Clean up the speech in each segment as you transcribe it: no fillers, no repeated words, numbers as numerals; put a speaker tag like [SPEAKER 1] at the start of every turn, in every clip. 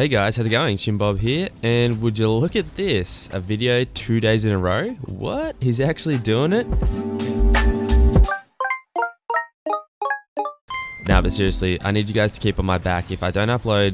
[SPEAKER 1] Hey guys, how's it going? Shimbob here, and would you look at this? A video 2 days in a row? What? He's actually doing it? Nah, but seriously, I need you guys to keep on my back. If I don't upload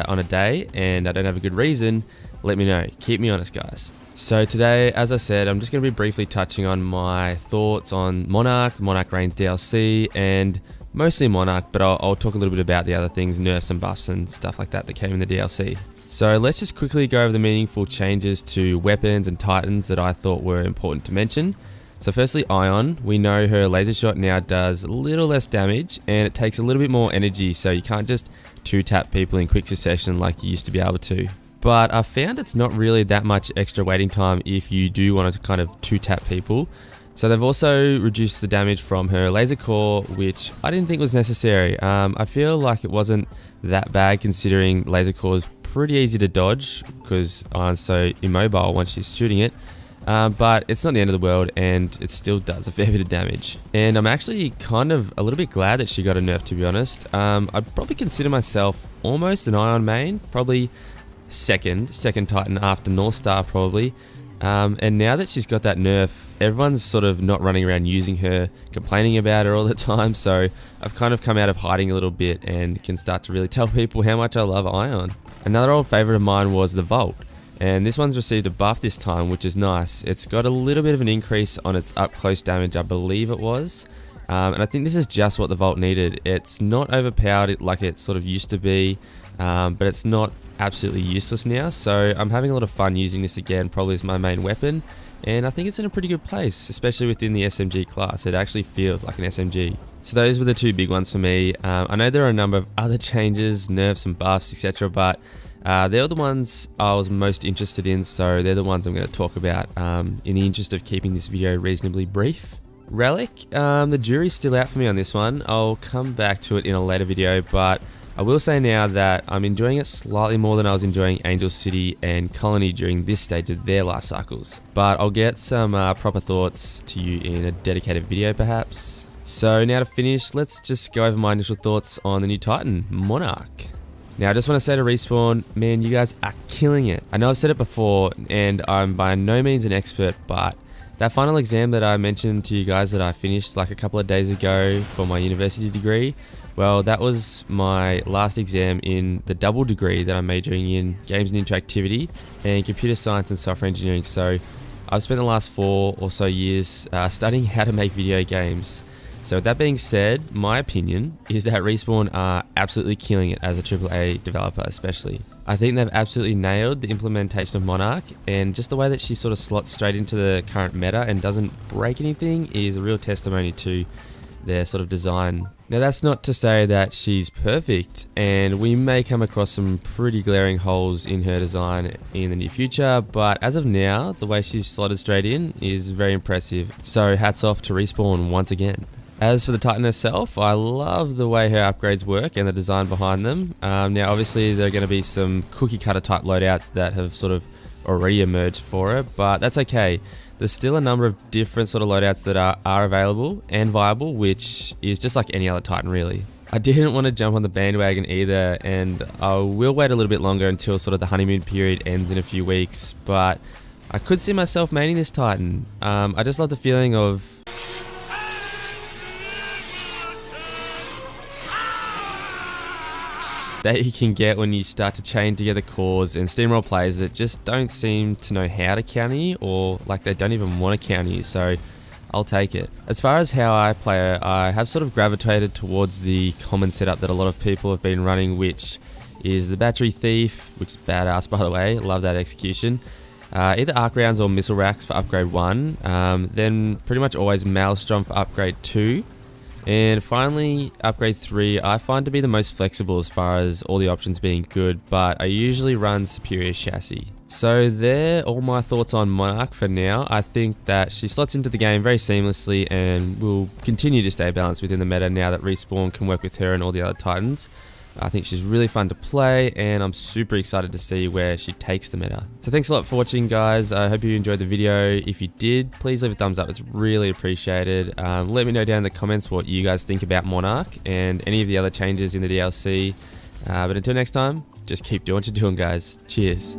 [SPEAKER 1] on a day and I don't have a good reason, let me know. Keep me honest, guys. So today, as I said, I'm just going to be briefly touching on my thoughts on Monarch Reigns DLC, and mostly Monarch, but I'll talk a little bit about the other things, nerfs and buffs and stuff like that came in the DLC. So let's just quickly go over the meaningful changes to weapons and titans that I thought were important to mention. So firstly, Ion. We know her laser shot now does a little less damage and it takes a little bit more energy, so you can't just 2-tap people in quick succession like you used to be able to. But I found it's not really that much extra waiting time if you do want to kind of 2-tap people. So they've also reduced the damage from her laser core, which I didn't think was necessary. I feel like it wasn't that bad considering laser core is pretty easy to dodge because Ion's so immobile once she's shooting it. But it's not the end of the world and it still does a fair bit of damage. And I'm actually kind of a little bit glad that she got a nerf, to be honest. I'd probably consider myself almost an Ion main, probably second Titan after North Star probably. And now that she's got that nerf, everyone's sort of not running around using her, complaining about her all the time, so I've kind of come out of hiding a little bit and can start to really tell people how much I love Ion. Another old favourite of mine was the Vault, and this one's received a buff this time, which is nice. It's got a little bit of an increase on its up close damage, I believe it was, and I think this is just what the Vault needed. It's not overpowered like it sort of used to be, but it's not absolutely useless now, so I'm having a lot of fun using this again, probably as my main weapon, and I think it's in a pretty good place, especially within the SMG class. It actually feels like an SMG. So those were the two big ones for me. I know there are a number of other changes, nerfs and buffs, etc., but they're the ones I was most interested in, so they're the ones I'm going to talk about in the interest of keeping this video reasonably brief. Relic, the jury's still out for me on this one. I'll come back to it in a later video, but I will say now that I'm enjoying it slightly more than I was enjoying Angel City and Colony during this stage of their life cycles. But I'll get some proper thoughts to you in a dedicated video perhaps. So now to finish, let's just go over my initial thoughts on the new Titan, Monarch. Now I just want to say to Respawn, man, you guys are killing it. I know I've said it before and I'm by no means an expert, but that final exam that I mentioned to you guys that I finished like a couple of days ago for my university degree, well, that was my last exam in the double degree that I'm majoring in Games and Interactivity and Computer Science and Software Engineering. So I've spent the last 4 or so years studying how to make video games. So with that being said, my opinion is that Respawn are absolutely killing it as a AAA developer especially. I think they've absolutely nailed the implementation of Monarch, and just the way that she sort of slots straight into the current meta and doesn't break anything is a real testimony to their sort of design. Now that's not to say that she's perfect, and we may come across some pretty glaring holes in her design in the near future, but as of now, the way she's slotted straight in is very impressive. So hats off to Respawn once again. As for the Titan herself, I love the way her upgrades work and the design behind them. Now obviously there are going to be some cookie cutter type loadouts that have sort of already emerged for her, but that's okay. There's still a number of different sort of loadouts that are available and viable, which is just like any other Titan really. I didn't want to jump on the bandwagon either, and I will wait a little bit longer until sort of the honeymoon period ends in a few weeks, but I could see myself maining this Titan. I just love the feeling of that you can get when you start to chain together cores and steamroll players that just don't seem to know how to counter you, or like they don't even want to counter you, so I'll take it. As far as how I play her, I have sort of gravitated towards the common setup that a lot of people have been running, which is the Battery Thief, which is badass by the way, love that execution. Either arc rounds or missile racks for upgrade 1, then pretty much always Maelstrom for upgrade 2. And finally, upgrade 3 I find to be the most flexible as far as all the options being good, but I usually run Superior Chassis. So there, all my thoughts on Monarch for now. I think that she slots into the game very seamlessly and will continue to stay balanced within the meta now that Respawn can work with her and all the other Titans. I think she's really fun to play, and I'm super excited to see where she takes the meta. So thanks a lot for watching, guys. I hope you enjoyed the video. If you did, please leave a thumbs up. It's really appreciated. Let me know down in the comments what you guys think about Monarch and any of the other changes in the DLC. But until next time, just keep doing what you're doing, guys. Cheers.